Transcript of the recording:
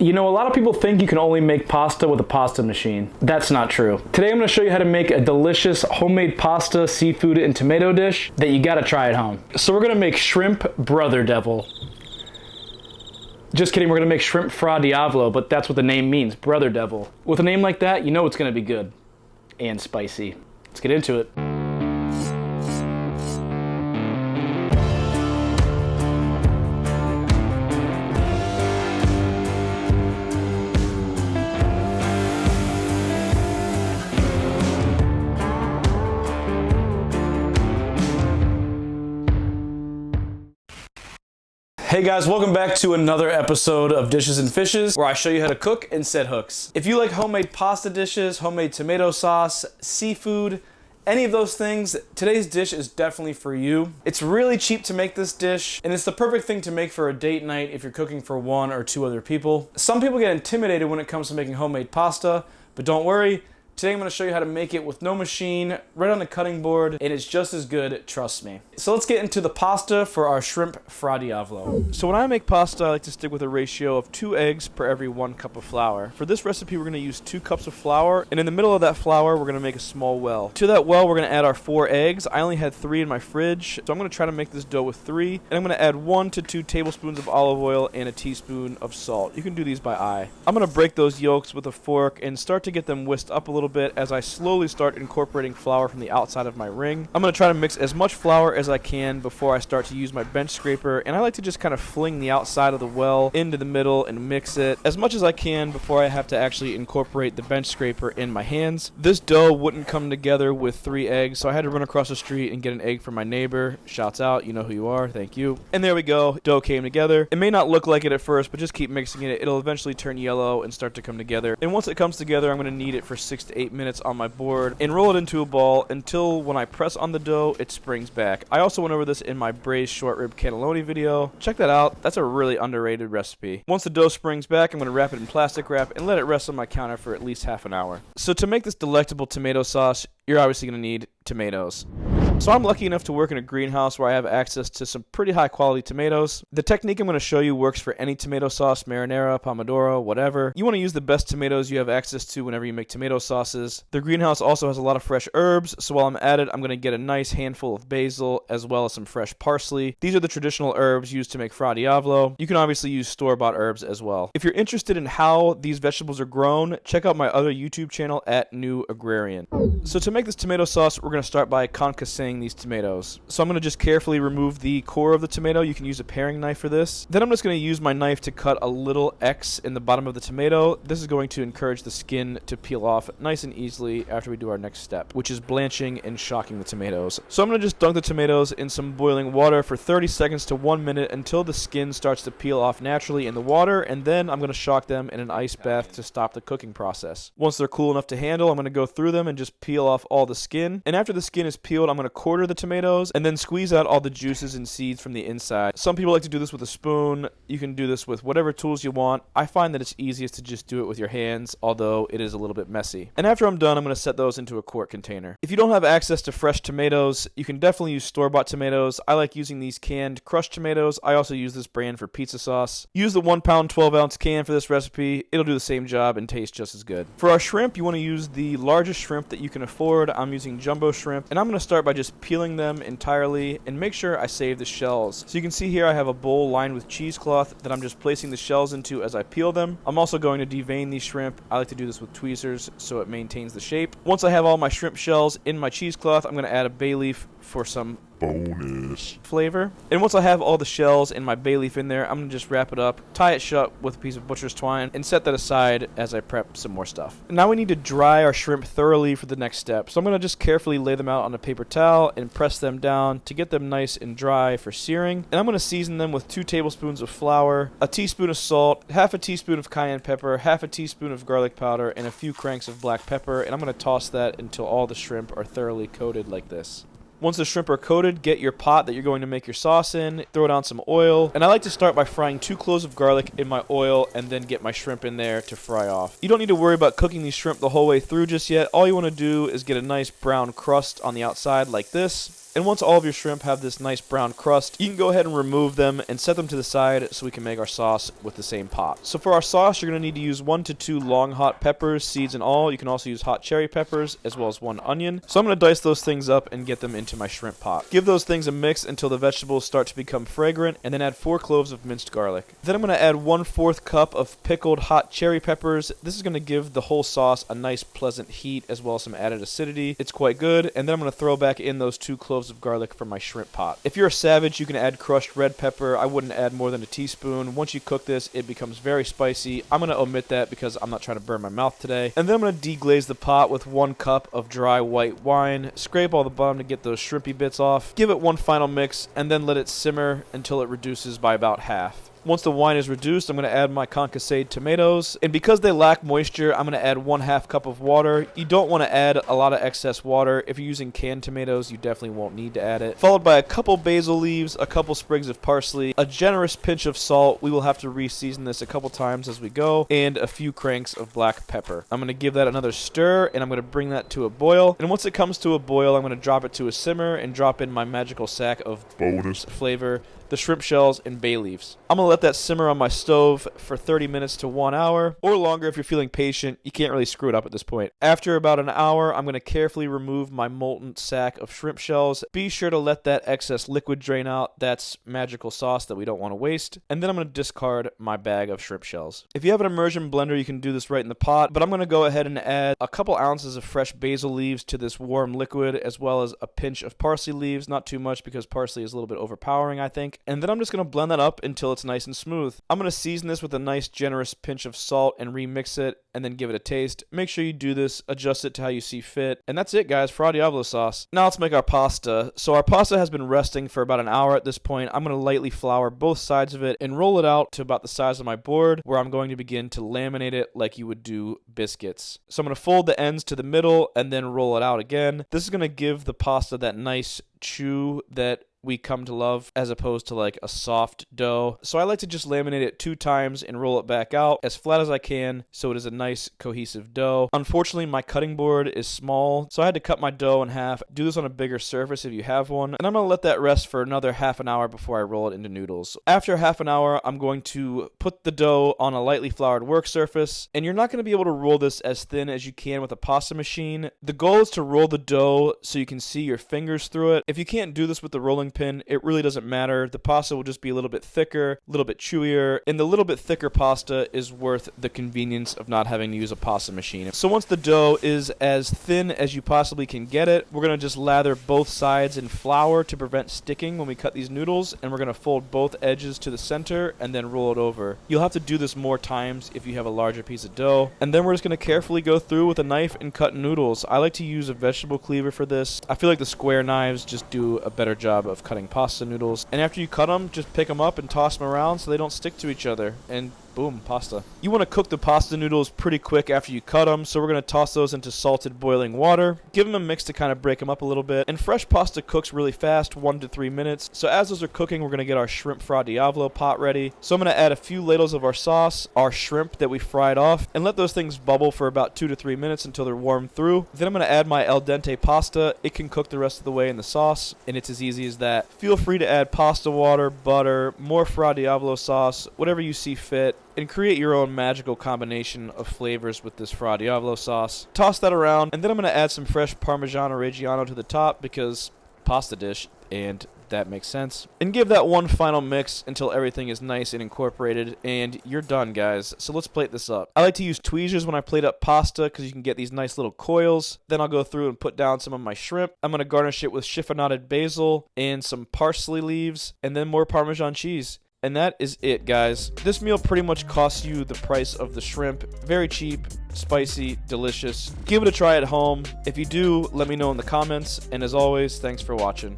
You know, a lot of people think you can only make pasta with a pasta machine. That's not true. Today I'm going to show you how to make a delicious homemade pasta, seafood, and tomato dish that you gotta try at home. So we're going to make shrimp Brother Devil. Just kidding, we're going to make shrimp Fra Diavolo, but that's what the name means, Brother Devil. With a name like that, you know it's going to be good and spicy. Let's get into it. Hey guys, welcome back to another episode of Dishes and Fishes, where I show you how to cook and set hooks. If you like homemade pasta dishes, homemade tomato sauce, seafood, any of those things, today's dish is definitely for you. It's really cheap to make this dish, and it's the perfect thing to make for a date night if you're cooking for one or two other people. Some people get intimidated when it comes to making homemade pasta, but don't worry. Today I'm going to show you how to make it with no machine, right on the cutting board, and it's just as good, trust me. So let's get into the pasta for our shrimp Fra Diavolo. So when I make pasta, I like to stick with a ratio of 2 eggs per every 1 cup of flour. For this recipe, we're going to use 2 cups of flour, and in the middle of that flour, we're going to make a small well. To that well, we're going to add our 4 eggs. I only had 3 in my fridge, so I'm going to try to make this dough with 3, and I'm going to add 1 to 2 tablespoons of olive oil and a teaspoon of salt. You can do these by eye. I'm going to break those yolks with a fork and start to get them whisked up a little bit as I slowly start incorporating flour from the outside of my ring. I'm going to try to mix as much flour as I can before I start to use my bench scraper, and I like to just kind of fling the outside of the well into the middle and mix it as much as I can before I have to actually incorporate the bench scraper in my hands. This dough wouldn't come together with 3 eggs, so I had to run across the street and get an egg from my neighbor. Shouts out, you know who you are, thank you. And there we go, dough came together. It may not look like it at first, but just keep mixing it. It'll eventually turn yellow and start to come together. And once it comes together, I'm going to knead it for 6 to 8 minutes on my board and roll it into a ball until when I press on the dough, it springs back. I also went over this in my braised short rib cannelloni video. Check that out. That's a really underrated recipe. Once the dough springs back, I'm going to wrap it in plastic wrap and let it rest on my counter for at least half an hour. So to make this delectable tomato sauce, you're obviously going to need tomatoes. So I'm lucky enough to work in a greenhouse where I have access to some pretty high quality tomatoes. The technique I'm going to show you works for any tomato sauce, marinara, pomodoro, whatever. You want to use the best tomatoes you have access to whenever you make tomato sauces. The greenhouse also has a lot of fresh herbs, so while I'm at it, I'm going to get a nice handful of basil as well as some fresh parsley. These are the traditional herbs used to make Fra Diavolo. You can obviously use store-bought herbs as well. If you're interested in how these vegetables are grown, check out my other YouTube channel at New Agrarian. So to make this tomato sauce, we're going to start by concasseing these tomatoes. So I'm going to just carefully remove the core of the tomato. You can use a paring knife for this. Then I'm just going to use my knife to cut a little X in the bottom of the tomato. This is going to encourage the skin to peel off nice and easily after we do our next step, which is blanching and shocking the tomatoes. So I'm going to just dunk the tomatoes in some boiling water for 30 seconds to 1 minute until the skin starts to peel off naturally in the water, and then I'm going to shock them in an ice bath to stop the cooking process. Once they're cool enough to handle, I'm going to go through them and just peel off all the skin. And after the skin is peeled, I'm going to quarter the tomatoes and then squeeze out all the juices and seeds from the inside. Some people like to do this with a spoon. You can do this with whatever tools you want. I find that it's easiest to just do it with your hands, although it is a little bit messy. And after I'm done, I'm going to set those into a quart container. If you don't have access to fresh tomatoes, you can definitely use store-bought tomatoes. I like using these canned crushed tomatoes. I also use this brand for pizza sauce. Use the 1 pound 12-ounce can for this recipe. It'll do the same job and taste just as good. For our shrimp, you want to use the largest shrimp that you can afford. I'm using jumbo shrimp, and I'm going to start by just peeling them entirely and make sure I save the shells. So you can see here I have a bowl lined with cheesecloth that I'm just placing the shells into as I peel them. I'm also going to devein these shrimp. I like to do this with tweezers so it maintains the shape. Once I have all my shrimp shells in my cheesecloth, I'm going to add a bay leaf for some bonus flavor. And once I have all the shells and my bay leaf in there, I'm going to just wrap it up, tie it shut with a piece of butcher's twine, and set that aside as I prep some more stuff. Now we need to dry our shrimp thoroughly for the next step. So I'm going to just carefully lay them out on a paper towel and press them down to get them nice and dry for searing. And I'm going to season them with 2 tablespoons of flour, a teaspoon of salt, half a teaspoon of cayenne pepper, half a teaspoon of garlic powder, and a few cranks of black pepper. And I'm going to toss that until all the shrimp are thoroughly coated like this. Once the shrimp are coated, get your pot that you're going to make your sauce in, throw it on some oil, and I like to start by frying 2 cloves of garlic in my oil and then get my shrimp in there to fry off. You don't need to worry about cooking these shrimp the whole way through just yet. All you want to do is get a nice brown crust on the outside like this. And once all of your shrimp have this nice brown crust, you can go ahead and remove them and set them to the side so we can make our sauce with the same pot. So for our sauce, you're going to need to use 1 to 2 long hot peppers, seeds and all. You can also use hot cherry peppers as well as 1 onion. So I'm going to dice those things up and get them into my shrimp pot. Give those things a mix until the vegetables start to become fragrant, and then add 4 cloves of minced garlic. Then I'm going to add 1/4 cup of pickled hot cherry peppers. This is going to give the whole sauce a nice pleasant heat as well as some added acidity. It's quite good. And then I'm going to throw back in those 2 cloves of garlic from my shrimp pot. If you're a savage, you can add crushed red pepper. I wouldn't add more than a teaspoon. Once you cook this, it becomes very spicy. I'm going to omit that because I'm not trying to burn my mouth today. And then I'm going to deglaze the pot with 1 cup of dry white wine. Scrape all the bottom to get those shrimpy bits off. Give it one final mix and then let it simmer until it reduces by about half. Once the wine is reduced, I'm going to add my CONCASSE tomatoes. And because they lack moisture, I'm going to add 1/2 cup of water. You don't want to add a lot of excess water. If you're using canned tomatoes, you definitely won't need to add it. Followed by a couple basil leaves, a couple sprigs of parsley, a generous pinch of salt. We will have to re-season this a couple times as we go. And a few cranks of black pepper. I'm going to give that another stir, and I'm going to bring that to a boil. And once it comes to a boil, I'm going to drop it to a simmer and drop in my magical sack of bonus flavor, the shrimp shells, and bay leaves. I'm going to let that simmer on my stove for 30 minutes to 1 hour, or longer if you're feeling patient. You can't really screw it up at this point. After about an hour, I'm going to carefully remove my molten sack of shrimp shells. Be sure to let that excess liquid drain out. That's magical sauce that we don't want to waste. And then I'm going to discard my bag of shrimp shells. If you have an immersion blender, you can do this right in the pot, but I'm going to go ahead and add a couple ounces of fresh basil leaves to this warm liquid, as well as a pinch of parsley leaves. Not too much because parsley is a little bit overpowering, I think. And then I'm just going to blend that up until it's nice and smooth. I'm going to season this with a nice generous pinch of salt and remix it, and then give it a taste. Make sure you do this, adjust it to how you see fit. And that's it, guys, Fra Diavolo sauce. Now let's make our pasta. So our pasta has been resting for about an hour at this point. I'm going to lightly flour both sides of it and roll it out to about the size of my board, where I'm going to begin to laminate it like you would do biscuits. So I'm going to fold the ends to the middle and then roll it out again. This is going to give the pasta that nice chew that we come to love, as opposed to like a soft dough. So I like to just laminate it 2 times and roll it back out as flat as I can so it is a nice cohesive dough. Unfortunately, my cutting board is small, so I had to cut my dough in half. Do this on a bigger surface if you have one. And I'm going to let that rest for another half an hour before I roll it into noodles. After half an hour, I'm going to put the dough on a lightly floured work surface. And you're not going to be able to roll this as thin as you can with a pasta machine. The goal is to roll the dough so you can see your fingers through it. If you can't do this with the rolling pin, it really doesn't matter. The pasta will just be a little bit thicker, a little bit chewier, and the little bit thicker pasta is worth the convenience of not having to use a pasta machine. So once the dough is as thin as you possibly can get it, we're going to just lather both sides in flour to prevent sticking when we cut these noodles, and we're going to fold both edges to the center and then roll it over. You'll have to do this more times if you have a larger piece of dough. And then we're just going to carefully go through with a knife and cut noodles. I like to use a vegetable cleaver for this. I feel like the square knives just do a better job of cutting pasta noodles. And after you cut them, just pick them up and toss them around so they don't stick to each other. And boom, pasta. You want to cook the pasta noodles pretty quick after you cut them, so we're going to toss those into salted boiling water. Give them a mix to kind of break them up a little bit. And fresh pasta cooks really fast, 1 to 3 minutes. So as those are cooking, we're going to get our shrimp Fra Diavolo pot ready. So I'm going to add a few ladles of our sauce, our shrimp that we fried off, and let those things bubble for about 2 to 3 minutes until they're warmed through. Then I'm going to add my al dente pasta. It can cook the rest of the way in the sauce, and it's as easy as that. Feel free to add pasta water, butter, more Fra Diavolo sauce, whatever you see fit, and create your own magical combination of flavors with this Fra Diavolo sauce. Toss that around, and then I'm going to add some fresh Parmigiano Reggiano to the top because pasta dish, and that makes sense. And give that one final mix until everything is nice and incorporated, and you're done, guys. So let's plate this up. I like to use tweezers when I plate up pasta because you can get these nice little coils. Then I'll go through and put down some of my shrimp. I'm going to garnish it with chiffonaded basil and some parsley leaves, and then more Parmesan cheese. And that is it, guys. This meal pretty much costs you the price of the shrimp. Very cheap, spicy, delicious. Give it a try at home. If you do, let me know in the comments. And as always, thanks for watching.